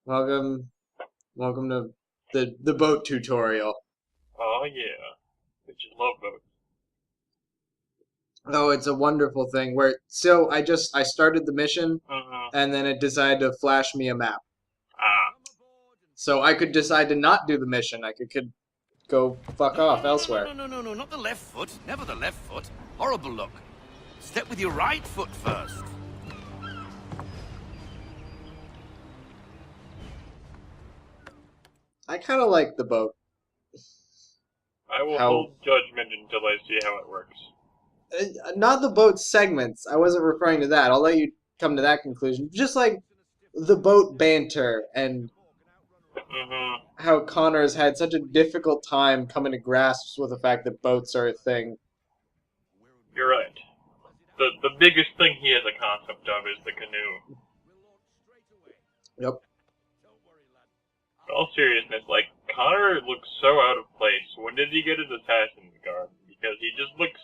Welcome, welcome to the boat tutorial. Oh yeah, I just love boats. Oh, it's a wonderful thing. I started the mission, Uh-huh. and then it decided to flash me a map. Ah. So I could decide to not do the mission. I could go fuck No, no, off no, no, no, elsewhere. no, no, no, no, not the left foot. Never the left foot. Horrible look. Step with your right foot first. I kind of like the boat. I will How hold judgment until I see how it works. not the boat segments. I wasn't referring to that. I'll let you come to that conclusion. Just like the boat banter and Mm-hmm. how Connor's had such a difficult time coming to grasps with the fact that boats are a thing. You're right. The biggest thing he has a concept of is the canoe. Yep. In all seriousness, like, Connor looks so out of place. When did he get his assassin's garb? Because he just looks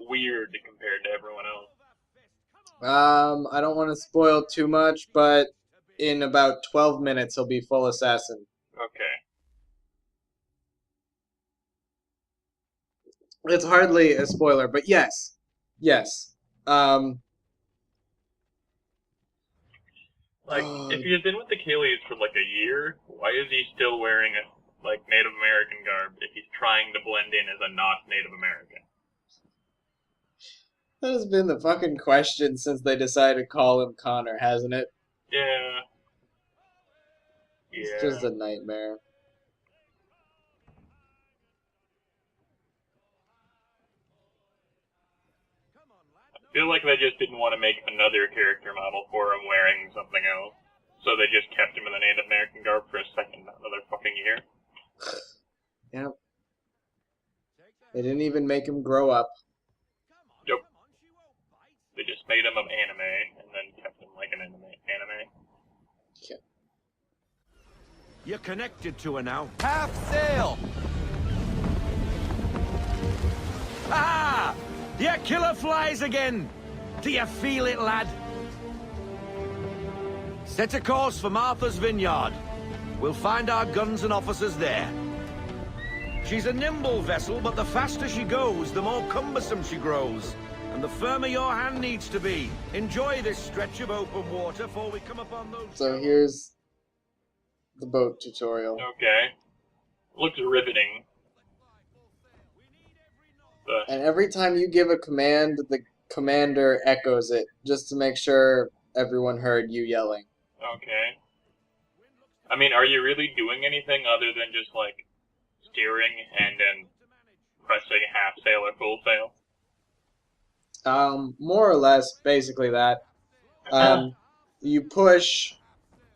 weird compared to everyone else. I don't want to spoil too much, but in about 12 minutes he'll be full assassin. Okay. It's hardly a spoiler, but yes. Yes. Um Like, if he has been with the Kayleys for like a year, why is he still wearing a like Native American garb if he's trying to blend in as a not Native American? that has been the fucking question since they decided to call him Connor, hasn't it? Yeah, It's just yeah. a nightmare. I feel like they just didn't want to make another character model for him wearing something else. So they just kept him in the Native American garb for a second, another fucking year. Yep. They didn't even make him grow up. Yep. They just made him of anime and then kept him like an anime. Yeah. You're connected to her now. Half sail! Ah! Your killer flies again! Do you feel it, lad? Set a course for Martha's Vineyard. We'll find our guns and officers there. She's a nimble vessel, but the faster she goes, the more cumbersome she grows. And the firmer your hand needs to be. Enjoy this stretch of open water before we come upon those... So here's the boat tutorial. Okay. Looks riveting. And every time you give a command, the commander echoes it, just to make sure everyone heard you yelling. Okay. I mean, are you really doing anything other than just, like, steering and then pressing half sail or full sail? More or less, basically that. You push,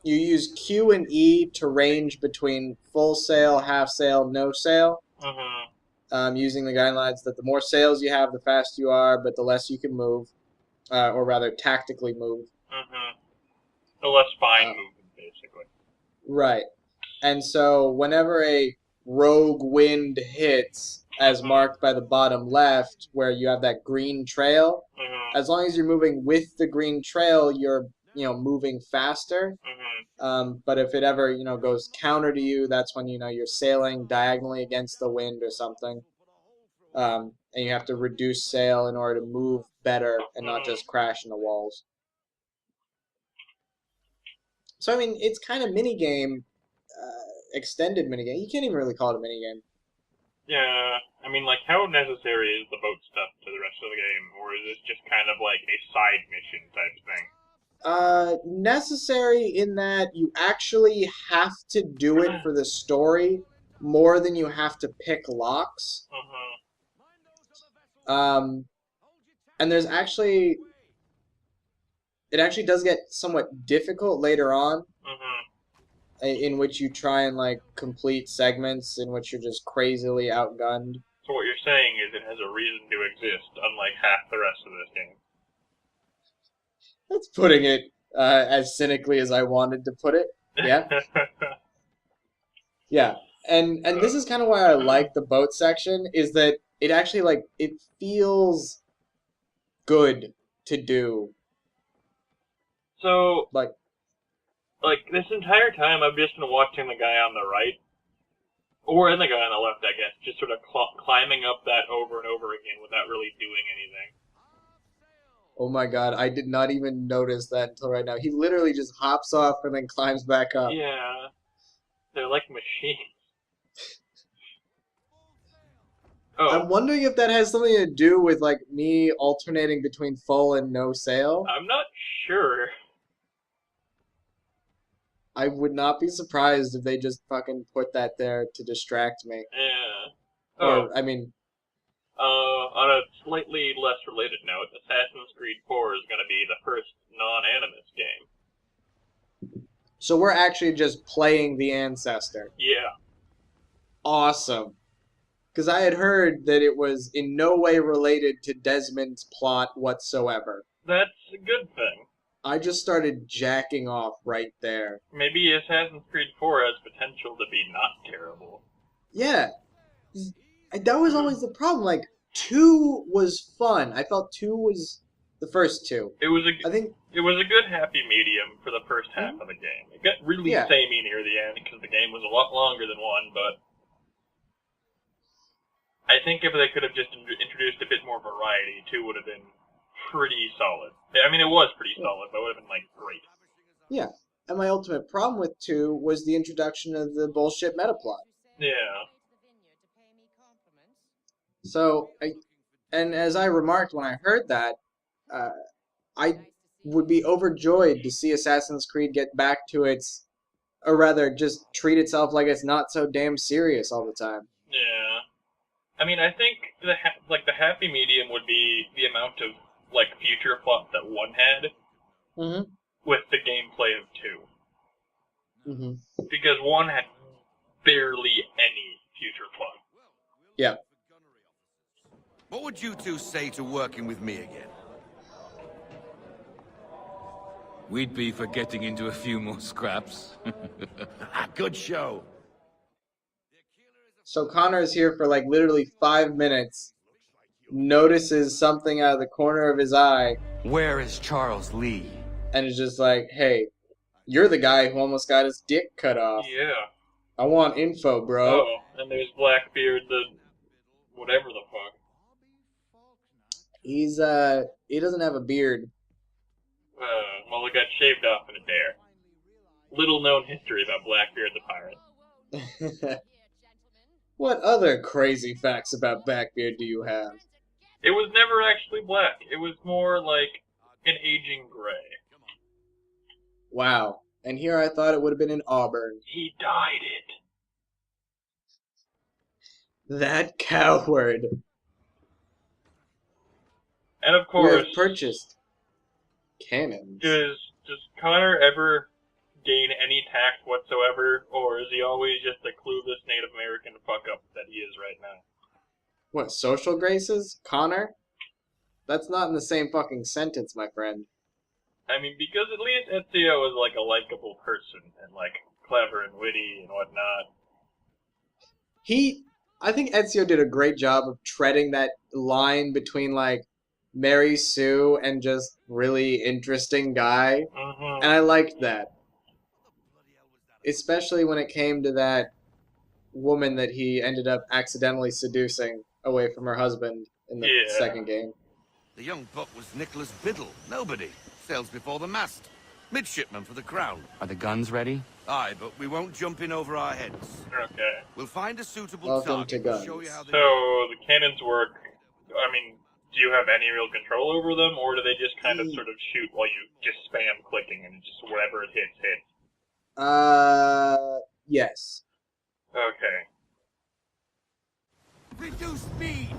you use Q and E to range between full sail, half sail, no sail. Mm-hmm. Using the guidelines that the more sails you have, the faster you are, but the less you can move, or rather, tactically move. Mm-hmm. The less fine Uh, movement, basically. right. And so, whenever a rogue wind hits, as Mm-hmm. marked by the bottom left, where you have that green trail, Mm-hmm. as long as you're moving with the green trail, you're moving faster. Mm-hmm. But if it ever goes counter to you, that's when you're sailing diagonally against the wind or something. And you have to reduce sail in order to move better and not Mm-hmm. just crash into walls. So I mean, it's kind of minigame, extended minigame. You can't even really call it a minigame. Yeah, I mean, like, how necessary is the boat stuff to the rest of the game, or is this just kind of like a side mission type thing? Necessary in that you actually have to do it for the story more than you have to pick locks. Mm-hmm. Um, and it actually does get somewhat difficult later on, Mm-hmm. in which you try and like complete segments in which you're just crazily outgunned. So what you're saying is it has a reason to exist, unlike half the rest of this game. That's putting it as cynically as I wanted to put it. Yeah, yeah. And this is kind of why I like the boat section, is that it actually like it feels good to do. So, Like like, this entire time I've just been watching the guy on the right, or the guy on the left, I guess, just sort of climbing up that over and over again without really doing anything. Oh my god, I did not even notice that until right now. He literally just hops off and then climbs back up. Yeah, they're like machines. I'm Oh, wondering if that has something to do with like me alternating between full and no sail. I'm not sure. I would not be surprised if they just fucking put that there to distract me. Yeah. Oh, Or, I mean, on a slightly less related note, Assassin's Creed 4 is going to be the first non-Animus game. so we're actually just playing the ancestor. Yeah, Awesome. Because I had heard that it was in no way related to Desmond's plot whatsoever. that's a good thing. I just started jacking off right there. Maybe Assassin's Creed 4 has potential to be not terrible. Yeah, that was always the problem. Like, 2 was fun. I felt 2 was the first 2. It was I think, it was a good happy medium for the first half of the game. It got really yeah. samey near the end because the game was a lot longer than 1, but I think if they could have just introduced a bit more variety, 2 would have been pretty solid. I mean, it was pretty solid, but it would have been, like, great. Yeah. And my ultimate problem with 2 was the introduction of the bullshit meta plot. Yeah. So, and as I remarked when I heard that, I would be overjoyed to see Assassin's Creed get back to its, or rather, just treat itself like it's not so damn serious all the time. Yeah. I mean, I think the happy medium would be the amount of like future plot that 1 had Mm-hmm. with the gameplay of 2, Mm-hmm. because 1 had barely any future plot. Yeah. What would you two say to working with me again? We'd be for getting into a few more scraps. Good show. So Connor is here for like literally 5 minutes, notices something out of the corner of his eye, Where is Charles Lee? and is just like, hey, you're the guy who almost got his dick cut off. Yeah. I want info, bro. Oh, and there's Blackbeard, the whatever the fuck. He doesn't have a beard. Well, it got shaved off in a dare. Little known history about Blackbeard the pirate. What other crazy facts about Blackbeard do you have? It was never actually black. It was more like an aging gray. Wow. And here I thought it would have been an auburn. He dyed it. That coward. And of We course, have purchased cannons. does Connor ever gain any tact whatsoever, or is he always just a clueless Native American fuck up that he is right now? What, social graces? Connor? That's not in the same fucking sentence, my friend. I mean, because at least Ezio is like a likable person and like clever and witty and whatnot. I think Ezio did a great job of treading that line between like Mary Sue and just really interesting guy. Mm-hmm. And I liked that. Especially when it came to that woman that he ended up accidentally seducing away from her husband in the second game. The young buck was Nicholas Biddle. Nobody. Sails before the mast. Midshipman for the crown. Are the guns ready? Aye, but we won't jump in over our heads. Okay. We'll find a suitable Welcome to target. guns. Show you how they... So the cannons work. I mean, do you have any real control over them, or do they just kind of sort of shoot while you just spam clicking and just wherever it hits, hits? Yes. Okay. Reduce speed!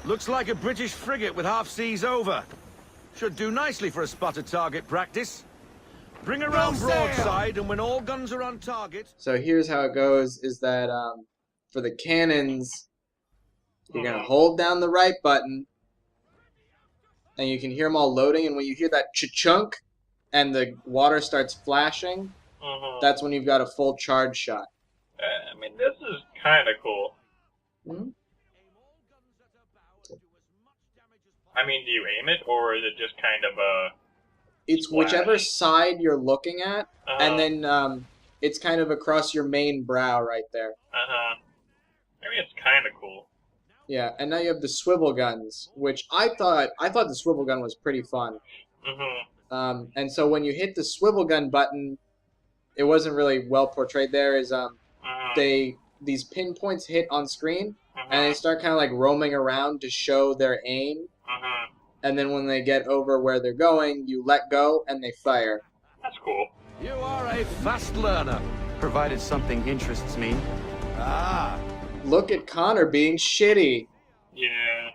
Looks like a British frigate with half seas over. Should do nicely for a spotted target practice. Bring around broadside, and when all guns are on target... So here's how it goes, is that, for the cannons, you're gonna hold down the right button, and you can hear them all loading, and when you hear that ch-chunk, and the water starts flashing, that's when you've got a full charge shot. I mean, this is kind of cool. Mm-hmm. I mean, do you aim it, or is it just kind of It's Splash. whichever side you're looking at, and Uh-huh. then it's kind of across your main brow right there. Uh-huh. I mean, it's kind of cool. Yeah, and now you have the swivel guns, which I thought the swivel gun was pretty fun. Mm-hmm. And so when you hit the swivel gun button, it wasn't really well portrayed there. Mm-hmm. These pinpoints hit on screen, and they Mm-hmm. start kind of like roaming around to show their aim. Mm-hmm. And then when they get over where they're going, you let go and they fire. That's cool. You are a fast learner. Provided something interests me. Ah, Look at Connor being shitty. Yeah.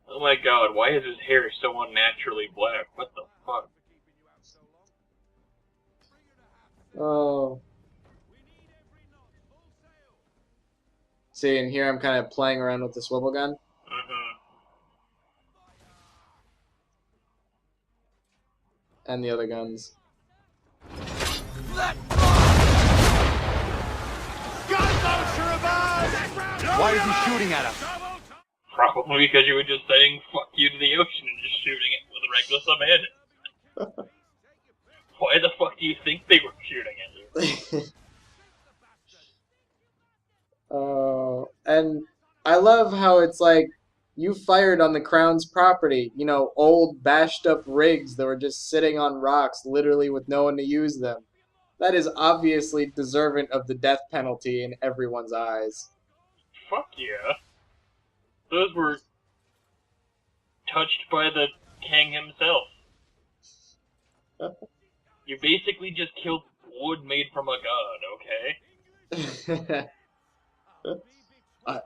Oh my god, why is his hair so unnaturally black? What the fuck? Oh. See, and here I'm kind of playing around with the swivel gun. Mm-hmm. And the other guns. why is he shooting at us? Probably because you were just saying fuck you to the ocean and just shooting it with a regular subhead. Why the fuck do you think they were shooting at you? And I love how it's like you fired on the crown's property. You know, old bashed up rigs that were just sitting on rocks, literally with no one to use them. That is obviously deserving of the death penalty in everyone's eyes. Fuck yeah. Those were touched by the king himself. You basically just killed wood made from a god, okay?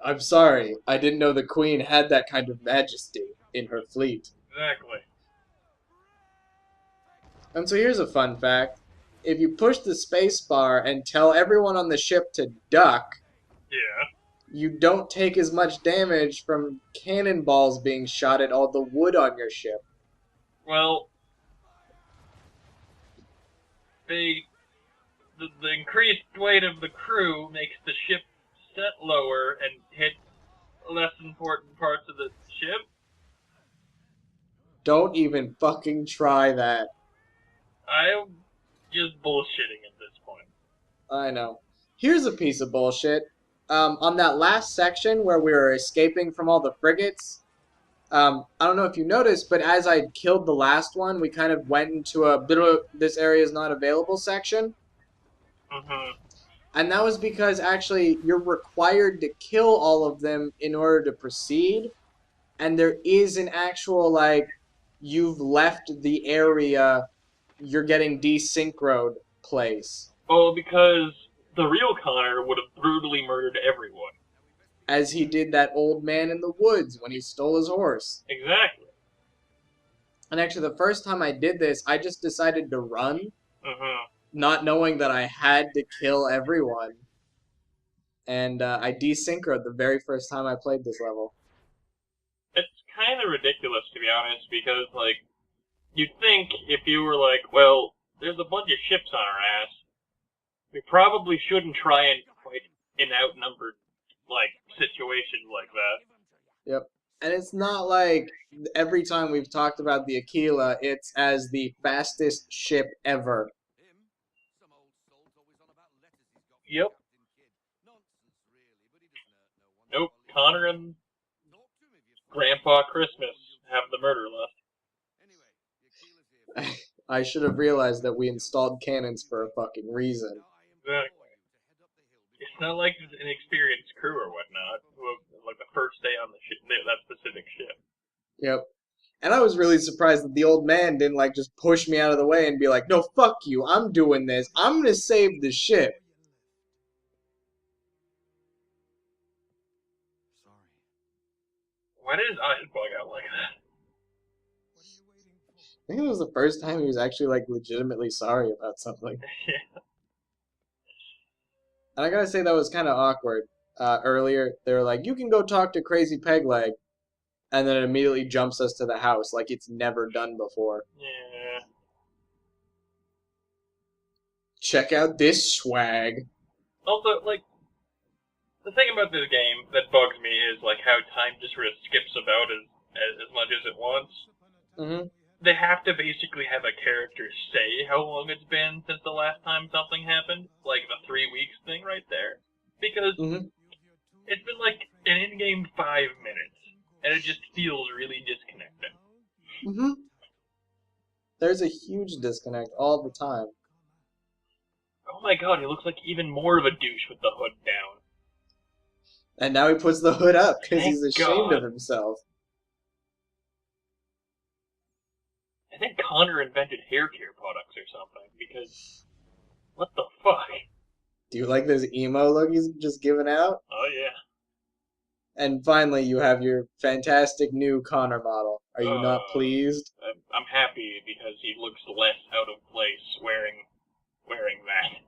I'm sorry. I didn't know the queen had that kind of majesty in her fleet. Exactly. And so here's a fun fact. If you push the space bar and tell everyone on the ship to duck, Yeah. you don't take as much damage from cannonballs being shot at all the wood on your ship. Well, the increased weight of the crew makes the ship set lower and hit less important parts of the ship. Don't even fucking try that. I'm just bullshitting at this point. I know. Here's a piece of bullshit. On that last section where we were escaping from all the frigates, I don't know if you noticed, but as I killed the last one, we kind of went into a bit of this area is not available section. Mm-hmm. And that was because actually you're required to kill all of them in order to proceed. And there is an actual, like, you've left the area, you're getting desynchroed place. Oh, because the real Connor would have brutally murdered everyone. As he did that old man in the woods when he stole his horse. Exactly. And actually, the first time I did this, I just decided to run, Mm-hmm. not knowing that I had to kill everyone. And I desynchroed the very first time I played this level. It's kind of ridiculous, to be honest, because, like, you'd think if you were like, well, there's a bunch of ships on our ass, we probably shouldn't try and fight in outnumbered, like, situations like that. Yep. And it's not like every time we've talked about the Aquila, it's as the fastest ship ever. Yep. Nope, Connor and Grandpa Christmas have the murder list. I should have realized that we installed cannons for a fucking reason. Exactly. It's not like it's an experienced crew or whatnot, who have, like, the first day on the ship, that specific ship. Yep. And I was really surprised that the old man didn't, like, just push me out of the way and be like, no, fuck you, I'm doing this. I'm gonna save the ship. Why did his eyes bug out like that? I think it was the first time he was actually, like, legitimately sorry about something. Yeah. And I gotta say that was kind of awkward. Earlier, they were like, you can go talk to Crazy Pegleg. And then it immediately jumps us to the house like it's never done before. Yeah. Check out this swag. Also, like, the thing about this game that bugs me is, like, how time just sort of skips about as much as it wants. Mm-hmm. they have to basically have a character say how long it's been since the last time something happened, like the 3 weeks thing right there, because Mm-hmm. it's been like an in-game 5 minutes, and it just feels really disconnected. Mm-hmm. There's a huge disconnect all the time. Oh my god, he looks like even more of a douche with the hood down. And now he puts the hood up because Thank he's ashamed God. of himself. I think Connor invented hair care products or something, because what the fuck? Do you like this emo look he's just giving out? Oh yeah. And finally, you have your fantastic new Connor model. Are you not pleased? I'm happy because he looks less out of place wearing that.